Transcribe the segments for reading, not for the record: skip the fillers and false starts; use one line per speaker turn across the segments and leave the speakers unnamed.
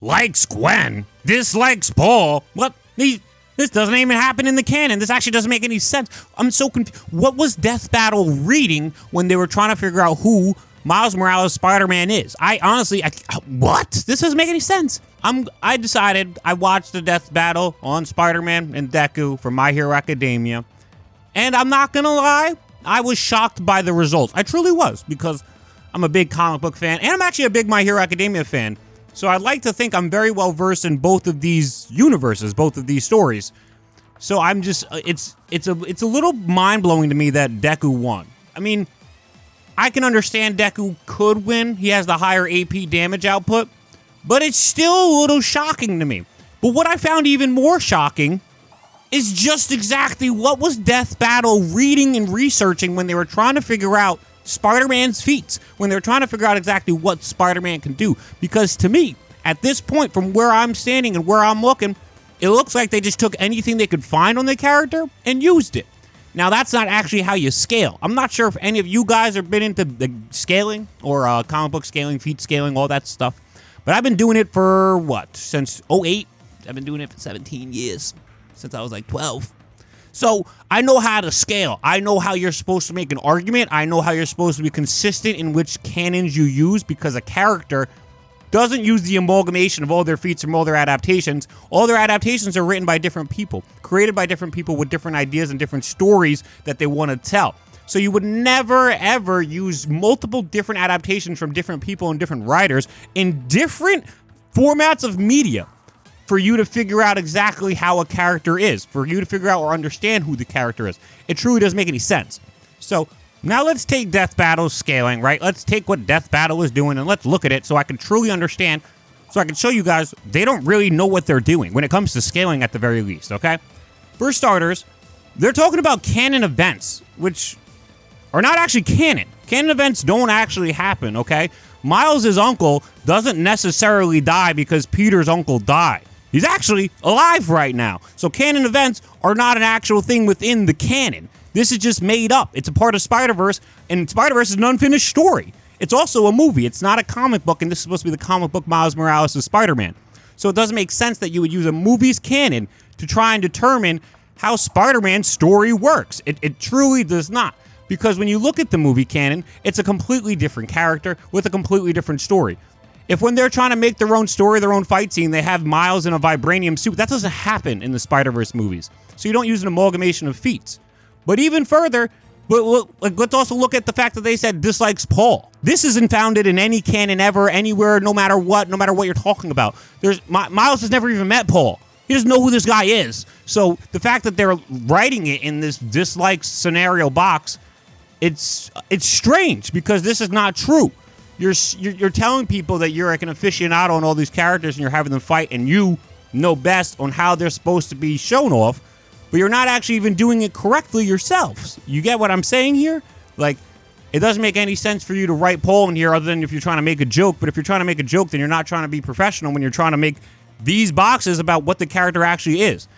Likes Gwen, dislikes Paul. What? This doesn't even happen in the canon. This actually doesn't make any sense. I'm so confused. What was Death Battle reading when they were trying to figure out who Miles Morales' Spider-Man is? What? This doesn't make any sense. I decided I watched the Death Battle on Spider-Man and Deku for My Hero Academia. And I'm not gonna lie, I was shocked by the results. I truly was, because I'm a big comic book fan, and I'm actually a big My Hero Academia fan. So I'd like to think I'm very well versed in both of these universes, both of these stories. So I'm just, it's a little mind-blowing to me that Deku won. I mean, I can understand Deku could win. He has the higher AP damage output, but it's still a little shocking to me. But what I found even more shocking is just exactly what was Death Battle reading and researching when they were trying to figure out Spider-Man's feats, when they're trying to figure out exactly what Spider-Man can do. Because to me, at this point, from where I'm standing and where I'm looking, it looks like they just took anything they could find on the character and used it. Now, that's not actually how you scale. I'm not sure if any of you guys have been into the scaling or comic book scaling, feat scaling, all that stuff. But I've been doing it for, what, since 08? I've been doing it for 17 years, since I was like 12. So I know how to scale. I know how you're supposed to make an argument. I know how you're supposed to be consistent in which canons you use, because a character doesn't use the amalgamation of all their feats from all their adaptations. All their adaptations are written by different people, created by different people with different ideas and different stories that they want to tell. So you would never, ever use multiple different adaptations from different people and different writers in different formats of media for you to figure out exactly how a character is, for you to figure out or understand who the character is. It truly doesn't make any sense. So now let's take Death Battle's scaling, right? Let's take what Death Battle is doing and let's look at it so I can truly understand, so I can show you guys they don't really know what they're doing when it comes to scaling at the very least, okay? For starters, they're talking about canon events, which are not actually canon. Canon events don't actually happen, okay? Miles' uncle doesn't necessarily die because Peter's uncle died. He's actually alive right now. So canon events are not an actual thing within the canon. This is just made up. It's a part of Spider-Verse, and Spider-Verse is an unfinished story. It's also a movie. It's not a comic book, and this is supposed to be the comic book Miles Morales' Spider-Man. So it doesn't make sense that you would use a movie's canon to try and determine how Spider-Man's story works. It truly does not. Because when you look at the movie canon, it's a completely different character with a completely different story. If when they're trying to make their own story, their own fight scene, they have Miles in a vibranium suit, that doesn't happen in the Spider-Verse movies. So you don't use an amalgamation of feats. But even further, let's also look at the fact that they said dislikes Paul. This isn't founded in any canon ever, anywhere, no matter what you're talking about. Miles has never even met Paul. He doesn't know who this guy is. So the fact that they're writing it in this dislike scenario box, it's strange, because this is not true. You're telling people that you're like an aficionado on all these characters and you're having them fight and you know best on how they're supposed to be shown off, but you're not actually even doing it correctly yourselves. You get what I'm saying here? Like, it doesn't make any sense for you to write Paul in here other than if you're trying to make a joke, but if you're trying to make a joke, then you're not trying to be professional when you're trying to make these boxes about what the character actually is.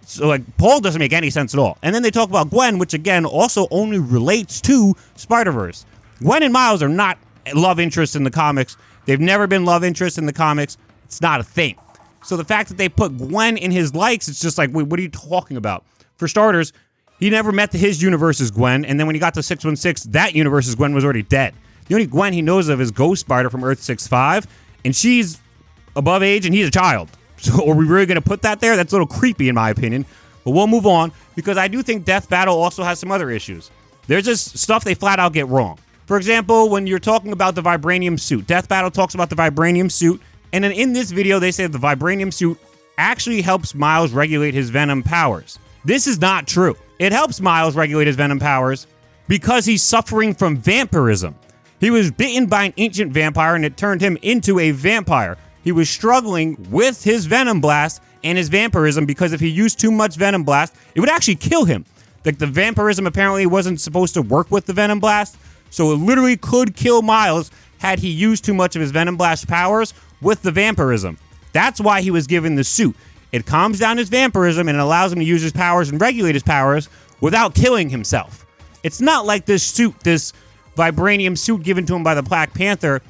So, like, Paul doesn't make any sense at all. And then they talk about Gwen, which, again, also only relates to Spider-Verse. Gwen and Miles are not love interest in the comics. They've never been love interest in the comics. It's not a thing. So the fact that they put Gwen in his likes, it's just like, wait, what are you talking about? For starters, he never met his universe's Gwen, and then when he got to 616, that universe's Gwen was already dead. The only Gwen he knows of is Ghost Spider from Earth 65, and she's above age and he's a child. So are we really going to put that there? That's a little creepy in my opinion. But we'll move on, because I do think Death Battle also has some other issues. There's just stuff they flat out get wrong. For example, when you're talking about the vibranium suit, Death Battle talks about the vibranium suit, and then in this video, they say the vibranium suit actually helps Miles regulate his venom powers. This is not true. It helps Miles regulate his venom powers because he's suffering from vampirism. He was bitten by an ancient vampire, and it turned him into a vampire. He was struggling with his venom blast and his vampirism because if he used too much venom blast, it would actually kill him. Like, the vampirism apparently wasn't supposed to work with the venom blast, so it literally could kill Miles had he used too much of his Venom Blast powers with the vampirism. That's why he was given the suit. It calms down his vampirism and it allows him to use his powers and regulate his powers without killing himself. It's not like this suit, this vibranium suit given to him by the Black Panther,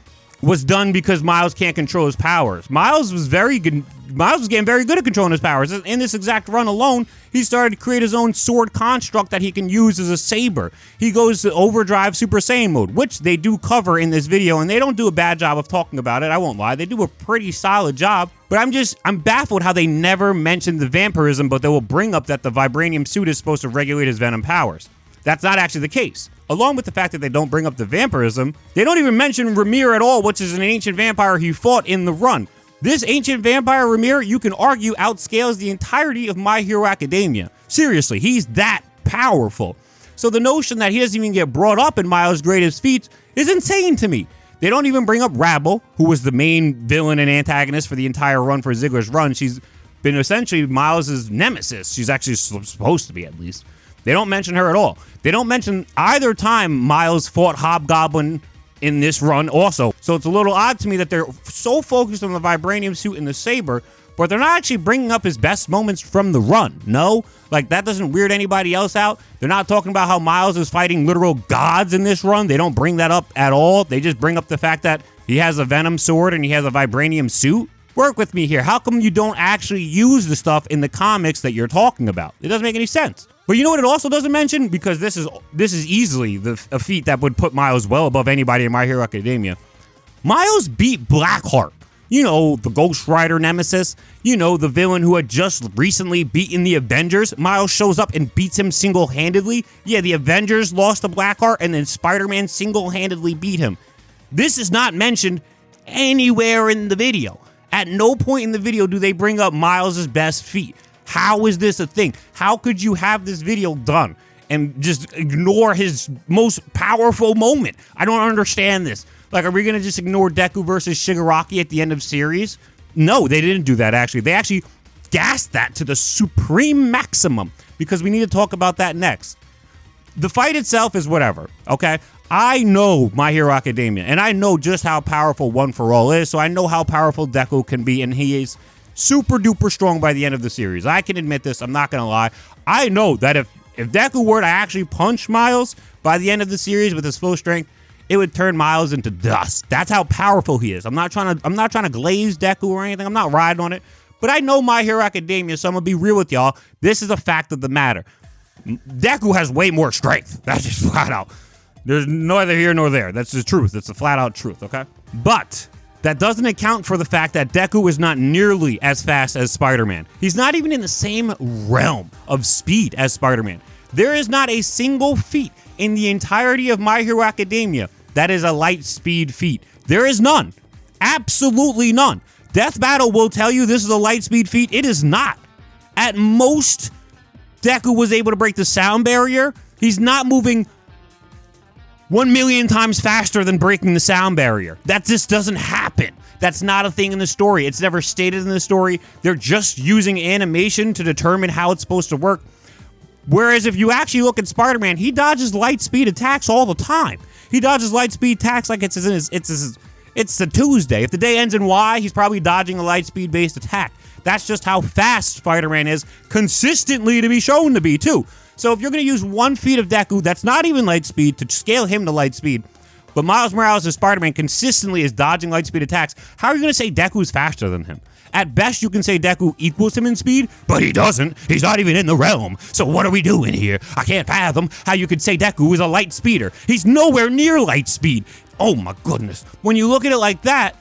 was done because Miles can't control his powers. Miles was very good. Miles was getting very good at controlling his powers. In this exact run alone, he started to create his own sword construct that he can use as a saber. He goes to overdrive Super Saiyan mode, which they do cover in this video, and they don't do a bad job of talking about it. I won't lie. They do a pretty solid job, but I'm baffled how they never mentioned the vampirism, but they will bring up that the vibranium suit is supposed to regulate his venom powers. That's not actually the case. Along with the fact that they don't bring up the vampirism, they don't even mention Ramir at all, which is an ancient vampire he fought in the run. This ancient vampire Ramir, you can argue, outscales the entirety of My Hero Academia. Seriously, he's that powerful. So the notion that he doesn't even get brought up in Miles' greatest feats is insane to me. They don't even bring up Rabble, who was the main villain and antagonist for the entire run for Ziggler's run. She's been essentially Miles' nemesis. She's actually supposed to be, at least. They don't mention her at all. They don't mention either time Miles fought Hobgoblin in this run also. So it's a little odd to me that they're so focused on the vibranium suit and the saber, but they're not actually bringing up his best moments from the run. No? Like, that doesn't weird anybody else out. They're not talking about how Miles is fighting literal gods in this run. They don't bring that up at all. They just bring up the fact that he has a venom sword and he has a vibranium suit. Work with me here. How come you don't actually use the stuff in the comics that you're talking about? It doesn't make any sense. But you know what it also doesn't mention? Because this is easily a feat that would put Miles well above anybody in My Hero Academia. Miles beat Blackheart. You know, the Ghost Rider nemesis. You know, the villain who had just recently beaten the Avengers. Miles shows up and beats him single-handedly. Yeah, the Avengers lost to Blackheart, and then Spider-Man single-handedly beat him. This is not mentioned anywhere in the video. At no point in the video do they bring up Miles' best feat. How is this a thing? How could you have this video done and just ignore his most powerful moment? I don't understand this. Like, are we going to just ignore Deku versus Shigaraki at the end of series? No, they didn't do that, actually. They actually gassed that to the supreme maximum, because we need to talk about that next. The fight itself is whatever, okay? I know My Hero Academia, and I know just how powerful One For All is, so I know how powerful Deku can be, and he is super duper strong by the end of the series. I can admit this, I'm not gonna lie. I know that if Deku were to actually punch Miles by the end of the series with his full strength, it would turn Miles into dust. That's how powerful he is. I'm not trying to glaze Deku or anything. I'm not riding on it. But I know My Hero Academia, so I'm gonna be real with y'all. This is a fact of the matter. Deku has way more strength. That's just flat out. There's neither here nor there. That's the truth. It's a flat out truth, okay? But that doesn't account for the fact that Deku is not nearly as fast as Spider-Man. He's not even in the same realm of speed as Spider-Man. There is not a single feat in the entirety of My Hero Academia that is a light speed feat. There is none. Absolutely none. Death Battle will tell you this is a light speed feat. It is not. At most, Deku was able to break the sound barrier. He's not moving 1,000,000 times faster than breaking the sound barrier. That just doesn't happen. That's not a thing in the story. It's never stated in the story. They're just using animation to determine how it's supposed to work. Whereas if you actually look at Spider-Man, he dodges light speed attacks all the time. He dodges light speed attacks like it's a Tuesday. If the day ends in Y, he's probably dodging a light speed based attack. That's just how fast Spider-Man is, consistently to be shown to be too. So if you're going to use one feat of Deku that's not even light speed to scale him to light speed, but Miles Morales as Spider-Man consistently is dodging light speed attacks, how are you going to say Deku's faster than him? At best, you can say Deku equals him in speed, but he doesn't. He's not even in the realm. So what are we doing here? I can't fathom how you could say Deku is a light speeder. He's nowhere near light speed. Oh my goodness. When you look at it like that,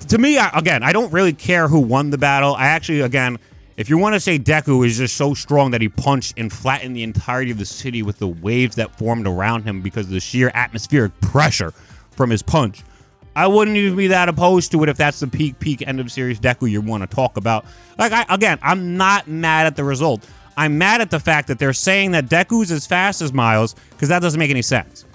to me, again, I don't really care who won the battle. I actually, again, if you want to say Deku is just so strong that he punched and flattened the entirety of the city with the waves that formed around him because of the sheer atmospheric pressure from his punch, I wouldn't even be that opposed to it if that's the peak end of series Deku you want to talk about. Like, I'm not mad at the result. I'm mad at the fact that they're saying that Deku's as fast as Miles, because that doesn't make any sense.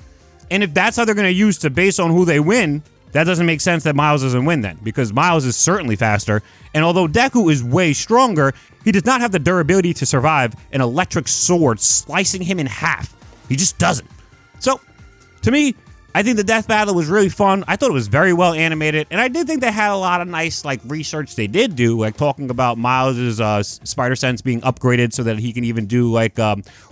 And if that's how they're going to use to base on who they win, that doesn't make sense that Miles doesn't win then, because Miles is certainly faster, and although Deku is way stronger, he does not have the durability to survive an electric sword slicing him in half. He just doesn't. So, to me, I think the death battle was really fun. I thought it was very well animated, and I did think they had a lot of nice research they did do, like talking about Miles' spider sense being upgraded so that he can even do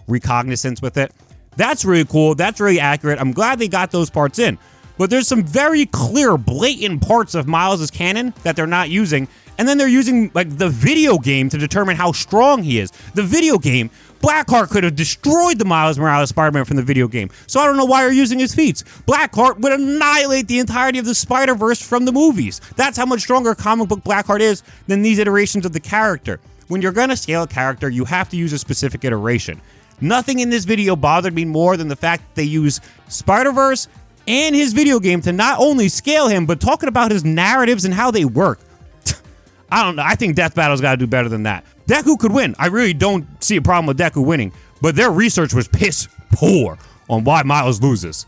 recognizance with it. That's really cool. That's really accurate. I'm glad they got those parts in. but there's some very clear, blatant parts of Miles' canon that they're not using. And then they're using like the video game to determine how strong he is. The video game, Blackheart could have destroyed the Miles Morales Spider-Man from the video game. So I don't know why you're using his feats. Blackheart would annihilate the entirety of the Spider-Verse from the movies. That's how much stronger comic book Blackheart is than these iterations of the character. When you're going to scale a character, you have to use a specific iteration. Nothing in this video bothered me more than the fact that they use Spider-Verse and his video game to not only scale him, but talking about his narratives and how they work. I don't know. I think Death Battle's got to do better than that. Deku could win. I really don't see a problem with Deku winning, but their research was piss poor on why Miles loses.